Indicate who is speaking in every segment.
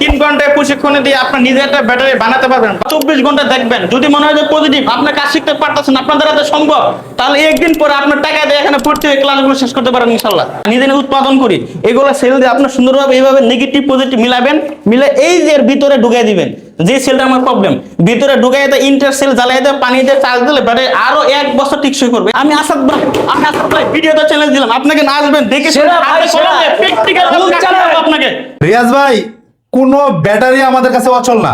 Speaker 1: 3 ঘন্টায় প্রশিক্ষণে দিয়ে আপনি নিজে একটা ব্যাটারি বানাতে পারবেন। 24 ঘন্টা দেখবেন, যদি মনে হয় যে পজিটিভ আপনি কাজ শিখতে পারতেছেন, আপনাদের হাতে সম্ভব, তাহলে একদিন পরে আপনার টাকা দিয়ে এখানে ভর্তি হয়ে ক্লাসগুলো শেষ করতে পারেন ইনশাআল্লাহ। নিজে উৎপাদন করি এগুলো সেল দিয়ে আপনার সুন্দরভাবে এইভাবে নেগেটিভ পজিটিভ মিলাবেন, মিলে এই যে এর ভিতরে ঢুকাই দিবেন। যে সেলটা আমার প্রবলেম ভিতরে ঢুকাই দিয়ে ইন্টার সেল জ্বালাই দিয়ে পানি দিয়ে চার্জ দিলে ব্যাটারি আরো 1 বছর টিকসই করবে। আমি আসাদ ভাই ভিডিওতে চ্যালেঞ্জ দিলাম, আপনাকে না আসবেন দেখে প্র্যাকটিক্যাল আপনাকে।
Speaker 2: রিয়াজ ভাই, কোনো ব্যাটারি আমাদের কাছে অচল না,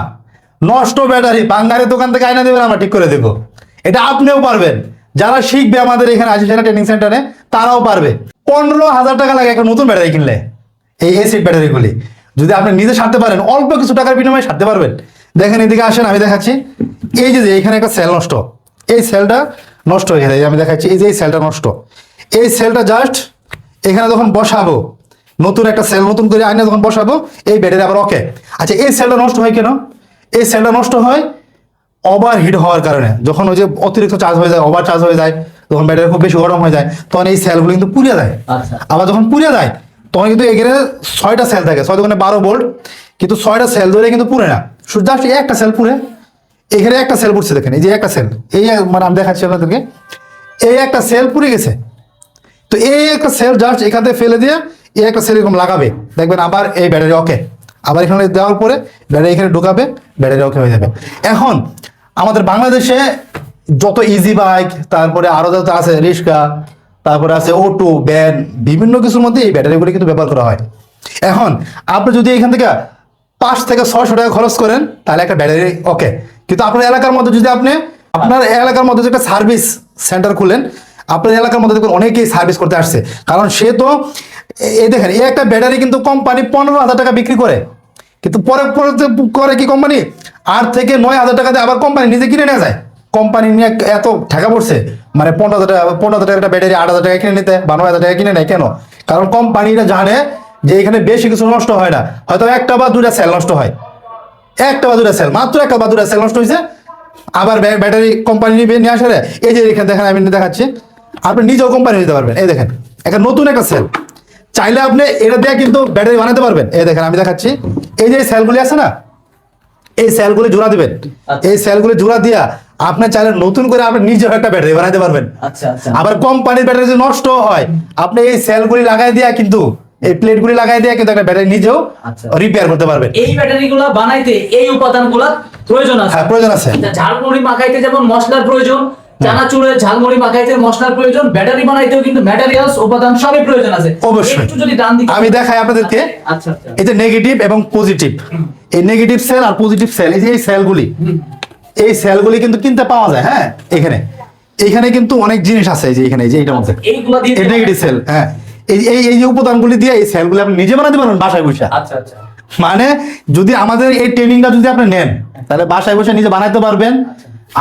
Speaker 2: নষ্ট ব্যাটারি বাঙ্গারের দোকান থেকে আইনা দেবেন, আমরা ঠিক করে দেবো। এটা আপনিও পারবেন, যারা শিখবে আমাদের এখানে আসিস ট্রেনিং সেন্টারে তারাও পারবে। 15,000 টাকা লাগে একটা নতুন ব্যাটারি কিনলে। এই এসিড ব্যাটারিগুলি যদি আপনি নিজে সারতে পারেন, অল্প কিছু টাকার বিনিময়ে সারতে পারবেন। দেখেন এদিকে আসেন, আমি দেখাচ্ছি। এই যে এখানে একটা সেল নষ্ট, এই সেলটা নষ্ট হয়ে গেছে, আমি দেখাচ্ছি। এই যে এই সেলটা নষ্ট, এই সেলটা জাস্ট এখানে যখন বসাবো, নতুন একটা সেল নতুন করে আইনে যখন বসাবো, এই ব্যাটারি আবার ওকে। আচ্ছা, এই সেলটা নষ্ট হয় কেন? এই সেলটা নষ্ট হয় ওভার হিট হওয়ার কারণে। যখন ওই যে অতিরিক্ত চার্জ হয়ে যায়, ওভার চার্জ হয়ে যায়, তখন ব্যাটারি খুব বেশি গরম হয়ে যায়, তখন এই সেলগুলো কিন্তু পুড়ে যায়। আবার যখন পুড়ে যায় তখন কিন্তু এখানে 6টা সেল থাকে, 6 দোকানে 12 ভোল্ট, কিন্তু 6টা সেল ধরে কিন্তু পুড়ে না, শুধু জাস্ট একটা সেল পুড়ে। এখানে একটা সেল পুড়ছে, দেখেন এই যে একটা সেল, এই মানে আমি দেখাচ্ছি আপনাদেরকে, এই একটা সেল পুড়ে গেছে। তো এই একটা সেল জাস্ট এখান থেকে ফেলে দিয়ে এই একটা সেল এরকম লাগাবে, দেখবেন আবার এই ব্যাটারি ওকে। আবার এখানে দেওয়ার পরে ব্যাটারি এখানে ঢুকাবে, ব্যাটারি ওকে হয়ে যাবে। এখন আমাদের বাংলাদেশে যত ইজি বাইক, তারপরে আরো যত আছে রিক্সা, তারপরে আছে অটো, ভ্যান, বিভিন্ন কিছুর মধ্যে এই ব্যাটারিগুলি কিন্তু ব্যবহার করা হয়। এখন আপনি যদি এখান থেকে 5 থেকে 600 টাকা খরচ করেন তাহলে একটা ব্যাটারি ওকে। কিন্তু আপনার এলাকার মধ্যে যদি আপনার এলাকার মধ্যে যদি একটা সার্ভিস সেন্টার খুলেন, আপনার এলাকার মধ্যে দেখবেন অনেকেই সার্ভিস করতে আসছে, কারণ সে তো এই দেখেন এই একটা ব্যাটারি কিন্তু কোম্পানি 15,000 টাকা বিক্রি করে, কিন্তু পরে পরে করে কি কোম্পানি 8 থেকে 9,000 টাকা দিয়ে আবার কোম্পানি নিজে কিনে নিয়ে যায়। কোম্পানি নিয়ে এত টাকা পড়ছে, মানে 15,000 টাকা একটা ব্যাটারি 8,000 টাকা কিনে নিতে বা 9,000 টাকা কিনে নেয় কেন? কারণ কোম্পানিরা জানে যে এখানে বেশি কিছু নষ্ট হয় না, হয়তো একটা বা দুটা সেল নষ্ট হয়, একটা বা দুটা সেল, মাত্র একটা বা দুটা সেল নষ্ট হয়েছে, আবার ব্যাটারি কোম্পানি নিয়ে আসে। এই যে এখানে দেখেন, আমি দেখাচ্ছি, আপনি নিজেও কোম্পানি দিতে পারবেন। এই দেখেন একটা নতুন একটা সেল, চাইলে আপনি এটা দিয়ে কিন্তু ব্যাটারি বানাতে পারবেন। এই দেখেন আমি দেখাচ্ছি, এই যে সেলগুলি আছে না, এই সেলগুলি জোড়া দিবেন। এই সেলগুলি জোড়া দিয়া আপনি চাইলে নতুন করে আপনি নিজেও একটা ব্যাটারি বানাতে পারবেন। আবার কোম্পানির ব্যাটারি যদি নষ্ট হয়, আপনি এই সেলগুলি লাগাই দিয়া কিন্তু এই প্লেটগুলি লাগাই দিয়ে কিন্তু একটা ব্যাটারি নিজেও রিপেয়ার করতে পারবেন।
Speaker 3: এই ব্যাটারিগুলো বানাইতে এই উপাদানগুলো প্রয়োজন আছে।
Speaker 2: হ্যাঁ, প্রয়োজন আছে।
Speaker 3: ঝালমুড়ি মাখাইতে যেমন মশলার প্রয়োজন, চানাচুরে ঝালমুড়ি মাখাইতে মশলার প্রয়োজন, ব্যাটারি বানাইতেও কিন্তু ম্যাটেরিয়ালস উপাদান সবই প্রয়োজন আছে।
Speaker 2: অবশ্যই।
Speaker 3: একটু যদি ডান দিকে
Speaker 2: আমি দেখাই আপনাদেরকে।
Speaker 3: আচ্ছা আচ্ছা,
Speaker 2: এই যে নেগেটিভ এবং পজিটিভ, এই নেগেটিভ সেল আর পজিটিভ সেল, এই যে এই সেলগুলি, এই সেলগুলি কিন্তু কিনতে পাওয়া যায়। হ্যাঁ, এখানে কিন্তু অনেক জিনিস আছে, এই যে এখানে এই যে এইটার মধ্যে
Speaker 3: এইগুলো দিয়ে
Speaker 2: এই নেগেটিভ সেল। হ্যাঁ, এই যে উপাদানগুলি দিয়ে এই সেলগুলি আপনি নিজে বানাতে পারবেন বাসায় বসে।
Speaker 3: আচ্ছা আচ্ছা,
Speaker 2: মানে যদি আমাদের এই ট্রেনিংটা যদি আপনি নেন, তাহলে বাসায় বসে নিজে বানাতে পারবেন।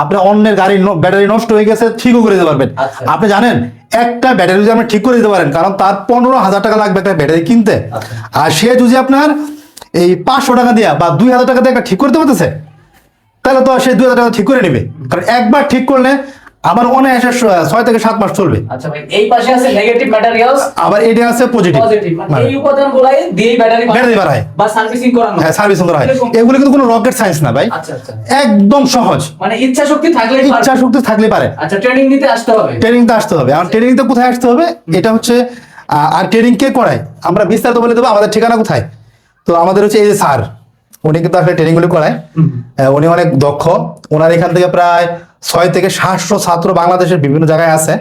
Speaker 2: আপনি অন্যের গাড়ির ব্যাটারি নষ্ট হয়ে গেছে, ঠিকও করে দিতে পারবেন। আপনি জানেন একটা ব্যাটারি যদি আপনি ঠিক করে দিতে পারেন, কারণ তার 15,000 টাকা লাগবে একটা ব্যাটারি কিনতে, আর সে যদি আপনার এই 500 টাকা দিয়ে বা 2,000 টাকা দিয়ে একটা ঠিক করতে পারতেছে, তাহলে তো সে 2,000 টাকা ঠিক করে নেবে। কারণ একবার ঠিক করলে আবার অনায়াসে 6 থেকে 7 মাস চলবে।
Speaker 3: আচ্ছা ভাই, এই পাশে আছে নেগেটিভ ম্যাটেরিয়ালস,
Speaker 2: আবার এটা আছে পজিটিভ।
Speaker 3: এই উপাদানগুলাই দিয়ে ব্যাটারি
Speaker 2: বানায়
Speaker 3: বা সার্ভিসিং করানো।
Speaker 2: হ্যাঁ, সার্ভিসিং করা হয়। এগুলো কিন্তু কোনো রকেট সায়েন্স না ভাই।
Speaker 3: আচ্ছা আচ্ছা,
Speaker 2: একদম সহজ,
Speaker 3: মানে ইচ্ছা শক্তি থাকলে
Speaker 2: পারে।
Speaker 3: আচ্ছা, ট্রেনিং নিতে আসতে হবে।
Speaker 2: ট্রেনিংতে আসতে হবে। আর ট্রেনিংতে কোথায় আসতে হবে এটা হচ্ছে, আর ট্রেনিং কে করায় আমরা বিস্তারিত বলে দেবো। আমাদের ঠিকানা কোথায়? তো আমাদের হচ্ছে এই যে স্যার, উনি কিন্তু আসলে ট্রেনিংগুলি করায়। উনি অনেক দক্ষ। ওনার এখান থেকে প্রায় 6 থেকে 700 ছাত্র বাংলাদেশের বিভিন্ন জায়গায় আছে,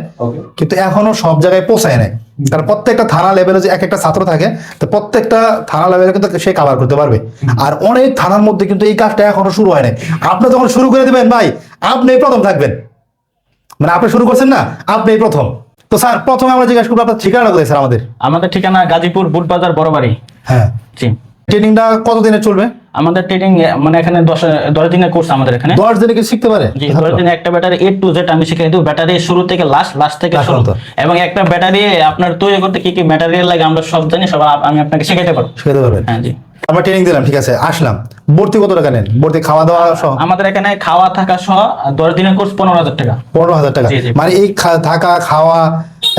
Speaker 2: কিন্তু এখনো সব জায়গায় পৌঁছায় নাই। কারণ প্রত্যেকটা থানা লেভেলে যে এক একটা ছাত্র থাকে, তো প্রত্যেকটা থানা লেভেলে কিন্তু সে কভার করতে পারবে। আর অনেক থানার মধ্যে কিন্তু এই কাজটা এখনো শুরু হয় নাই। আপনি যখন শুরু করে দেবেন ভাই, আপনি প্রথম থাকবেন। মানে আপনি শুরু করছেন না, আপনি প্রথম। তো স্যার, প্রথমে আমরা জিজ্ঞাসা করবো আপনার ঠিকানা কোথায় স্যার?
Speaker 1: আমাদের ঠিকানা গাজীপুর বুটবাজার বড়বাড়ি।
Speaker 2: হ্যাঁ,
Speaker 1: জি।
Speaker 2: ট্রেনিংটা কতদিনে চলবে?
Speaker 1: আমাদের ট্রেনিং মানে এখানে 10 দিনের কোর্স আমাদের এখানে।
Speaker 2: 10 দিনে কি শিখতে পারে?
Speaker 1: জি, 10 দিনে একটা ব্যাটারি A to Z আমি শিখিয়ে দেব, ব্যাটারি শুরু থেকে লাস্ট থেকে শুরু, এবং একটা ব্যাটারি আপনার তৈরি করতে কি কি ম্যাটেরিয়াল লাগে আমরা সব জানি, সব আমি আপনাকে শিখাইতে পারবো।
Speaker 2: শিখাতে পারবেন?
Speaker 1: হ্যাঁ জি।
Speaker 2: আমরা ট্রেনিং দিলাম, ঠিক আছে, আসলাম। ভর্তি কত টাকা নেন? ভর্তি খাওয়া দাওয়া সহ?
Speaker 1: আমাদের এখানে খাওয়া থাকা সহ 10 দিনের কোর্স 15,000 টাকা।
Speaker 2: 15,000 টাকা? মানে এই থাকা খাওয়া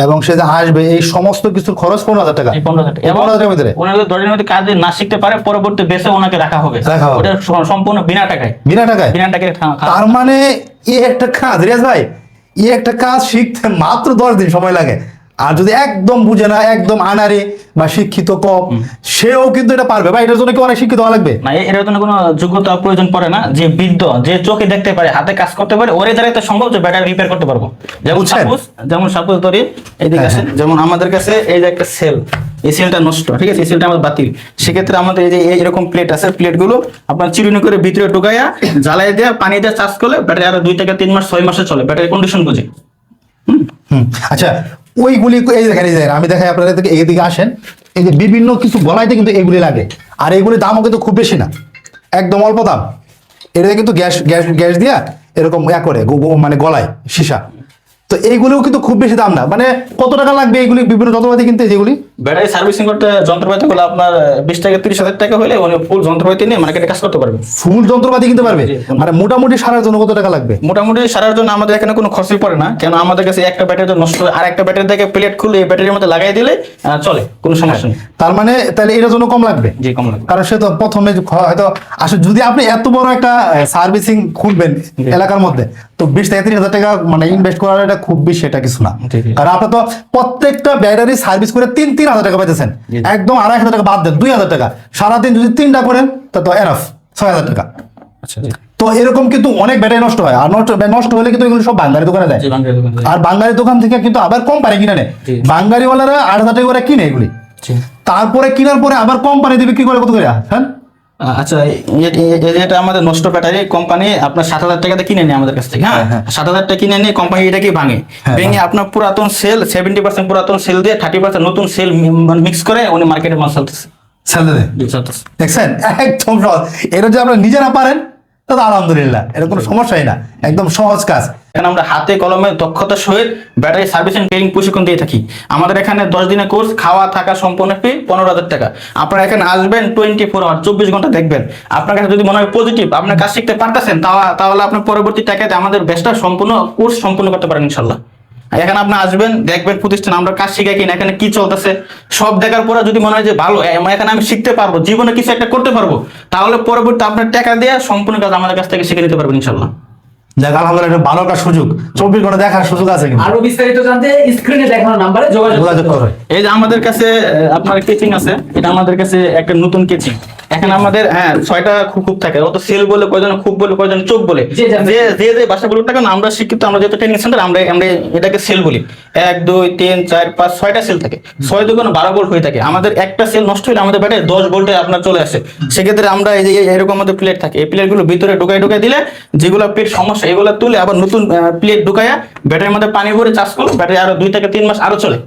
Speaker 2: এবং সে যে আসবে এই সমস্ত কিছুর খরচ 15,000 টাকা।
Speaker 1: এই 15,000 টাকা।
Speaker 2: এই 15,000 টাকার ভিতরে
Speaker 1: উনি যদি 10 দিনের মধ্যে কাজ না শিখতে পারে পরবর্তী বেসে ওনাকে রাখা হবে।
Speaker 2: রাখা হবে।
Speaker 1: ওটা সম্পূর্ণ বিনা টাকায়।
Speaker 2: বিনা টাকায়।
Speaker 1: বিনা টাকায়
Speaker 2: তার মানে এই একটা কাজ রিয়াজ ভাই, এই একটা কাজ শিখতে মাত্র 10 দিন সময় লাগে। আর যদি একদম বুঝে না, একদম আনারে বা শিক্ষিত কম, সেও কিন্তু এটা পারবে। ভাই এটার জন্য কি অনেক শিক্ষিত হওয়া লাগবে?
Speaker 1: না, এর জন্য কোনো যোগ্যতা প্রয়োজন পড়ে না। যে বৃদ্ধ, যে চোখে দেখতে পারে, হাতে কাজ করতে পারে, ওরে দ্বারা এটা সম্ভব যে ব্যাটারি রিপেয়ার করতে পারবো। যেমন সাপোজ ধরি এইদিকে আসেন, যেমন আমাদের কাছে এই যে একটা সেল, এই সেলটা নষ্ট, ঠিক আছে, এই সেলটা আমাদের বাতিল। সেক্ষেত্রে আমাদের এই যে এরকম প্লেট আছে, প্লেটগুলো আপনার চিরুনি করে ভিতরে ঢুকাইয়া জ্বালাই দিয়ে পানি দিয়ে চার্জ করলে ব্যাটারি আরো 2 থেকে 3 মাস 6 মাসে চলে, ব্যাটারি কন্ডিশন বুঝে।
Speaker 2: আচ্ছা, ওইগুলি এই দেখেন, এই দেখেন, আমি দেখাই আপনাদের, এদিকে আসেন। এই যে বিভিন্ন কিছু গলাইতে কিন্তু এগুলি লাগে, আর এগুলির দামও কিন্তু খুব বেশি না, একদম অল্প দাম। এটাতে কিন্তু গ্যাস গ্যাস গ্যাস দিয়া এরকম করে মানে গলায় সীসা। তো এইগুলিও কিন্তু খুব বেশি দাম না। মানে কত টাকা লাগবে এইগুলি বিভিন্ন যন্ত্রপাতি কিনতে? যেগুলি
Speaker 1: ব্যাটারি সার্ভিসিং করতে যন্ত্রপাতিগুলো আপনার 20 থেকে 30,000 টাকা হলে উনি ফুল যন্ত্রপাতি নিয়ে মার্কেটে কাজ করতে পারবে।
Speaker 2: ফুল যন্ত্রপাতি কিনতে পারবে? মানে মোটামুটি সারার জন্য কত টাকা লাগবে?
Speaker 1: মোটামুটি সারার জন্য আমাদের এখানে কোনো খরচই পড়ে না, কেন আমাদের কাছে একটা ব্যাটারি নষ্ট আর একটা ব্যাটারি থেকে প্লেট খুলে এই ব্যাটারির মধ্যে লাগাই দিলে চলে, কোনো সমস্যা নেই।
Speaker 2: তার মানে তাহলে এটার জন্য কম লাগবে?
Speaker 1: জি, কম লাগবে।
Speaker 2: কারণ সে তো প্রথমে হয়তো আসলে যদি আপনি এত বড় একটা সার্ভিসিং খুলবেন এলাকার মধ্যে, তো 20 থেকে 30,000 টাকা মানে ইনভেস্ট করার এটা খুব বেশি এটা কিছু না।
Speaker 1: জি, জি।
Speaker 2: কারণ আপনি তো প্রত্যেকটা ব্যাটারি সার্ভিস করে 3,000 টাকা পাইতেছেন,
Speaker 1: জি।
Speaker 2: একদম 2,500 টাকা বাদ দেন, 2,000 টাকা সারাদিন যদি 3টা করেন তা তো এনাফ 6,000 টাকা।
Speaker 1: আচ্ছা,
Speaker 2: তো এরকম কিন্তু অনেক ব্যাটারি নষ্ট হয়, আর নষ্ট হলে কিন্তু এগুলো সব বাঙালি দোকানে দেয়।
Speaker 1: জি, বাঙালি দোকানে দেয়।
Speaker 2: আর বাঙালি দোকান থেকে কিন্তু আবার কোম্পানি কিনে নেয়।
Speaker 1: জি।
Speaker 2: বাঙালিওয়ালারা 8,000 টাকা করে কিনে এগুলি,
Speaker 1: জি।
Speaker 2: তারপরে কেনার পরে আবার কোম্পানি দিবে কি করে, কত করে? হ্যাঁ,
Speaker 1: আচ্ছা, এটা আমাদের নষ্ট ব্যাটারি কোম্পানি আপনার 7,000 টাকাতে কিনে নেয় আমাদের কাছ থেকে। হ্যাঁ, 7,000 টাকা কিনে নিয়ে কোম্পানি এটাকে ভাঙে, ভেঙে আপনার পুরাতন সেল 70% পুরাতন সেল দিয়ে 30% নতুন সেল মিক্স করে উনি মার্কেটে মাল চলতেছে।
Speaker 2: স্যালারি দেখছেন, একদম সহজ। এটা যদি আপনারা নিজেরা পারেন তাহলে আলহামদুলিল্লাহ, এটা কোনো সমস্যাই না, একদম সহজ কাজ।
Speaker 1: এখানে আমরা হাতে কলমে দক্ষতার সহিত ব্যাটারি সার্ভিসিং ট্রেনিং প্রশিক্ষণ দিয়ে থাকি। আমাদের এখানে 10 দিনের কোর্স, খাওয়া থাকা সম্পূর্ণ ফি 15,000 টাকা। আপনারা এখানে আসবেন 24 আওয়ার 24 ঘন্টা দেখবেন। আপনার কাছে যদি মনে হয় পজিটিভ, আপনার কাজ শিখতে পারতেছেন, তাহলে আপনি পরবর্তী টাকাতে আমাদের বেস্টটা সম্পূর্ণ কোর্স সম্পূর্ণ করতে পারেন ইনশাল্লাহ। এখানে আপনি আসবেন, দেখবেন প্রতিষ্ঠান আমরা কাজ শিখাই কিনা, এখানে কি চলতেছে সব দেখার পরে যদি মনে হয় যে ভালো, এখানে আমি শিখতে পারবো, জীবনে কিছু একটা করতে পারবো, তাহলে পরবর্তী আপনার টাকা দিয়ে সম্পূর্ণ কাজ আমাদের কাছ থেকে শিখে নিতে পারবেন ইনশাল্লাহ।
Speaker 2: যাক আলহামদুলিল্লাহ, এটা ভালো একটা সুযোগ, 24 ঘন্টা দেখার সুযোগ আছে কিন্তু।
Speaker 3: আরো বিস্তারিত জানতে স্ক্রিনে দেখানো নম্বরে যোগাযোগ করুন।
Speaker 1: এই যে আমাদের কাছে আপনার কেচিং আছে, এটা আমাদের কাছে একটা নতুন কেচিং। এখানে আমাদের 6টা খুব থাকে, অত সেল বলে কয়জন, খুব বলে কয়জন, চোখ বলে,
Speaker 3: যে
Speaker 1: যে ভাষা বলুন না কেন, আমরা শিক্ষিত, আমরা যেহেতু ট্রেনিং সেন্টার, আমরা এটাকে সেল বলি। 1 2 3 4 5 6টা সেল থাকে, 6 দুগুণ 12 ভোল্ট হয়ে থাকে। আমাদের একটা সেল নষ্ট হলে আমাদের ব্যাটারি 10 ভোল্টে আপনার চলে আসে। সেক্ষেত্রে আমরা এই যে এরকম আমাদের প্লেট থাকে, এই প্লেটগুলো ভিতরে ঢুকাই দিলে যেগুলো প্লেট সমস্যা এগুলো তুলে আবার নতুন প্লেট ঢুকাইয়া ব্যাটারির মধ্যে পানি ভরে চার্জ করলে ব্যাটারি আরো 2 থেকে 3 মাস আরো চলে।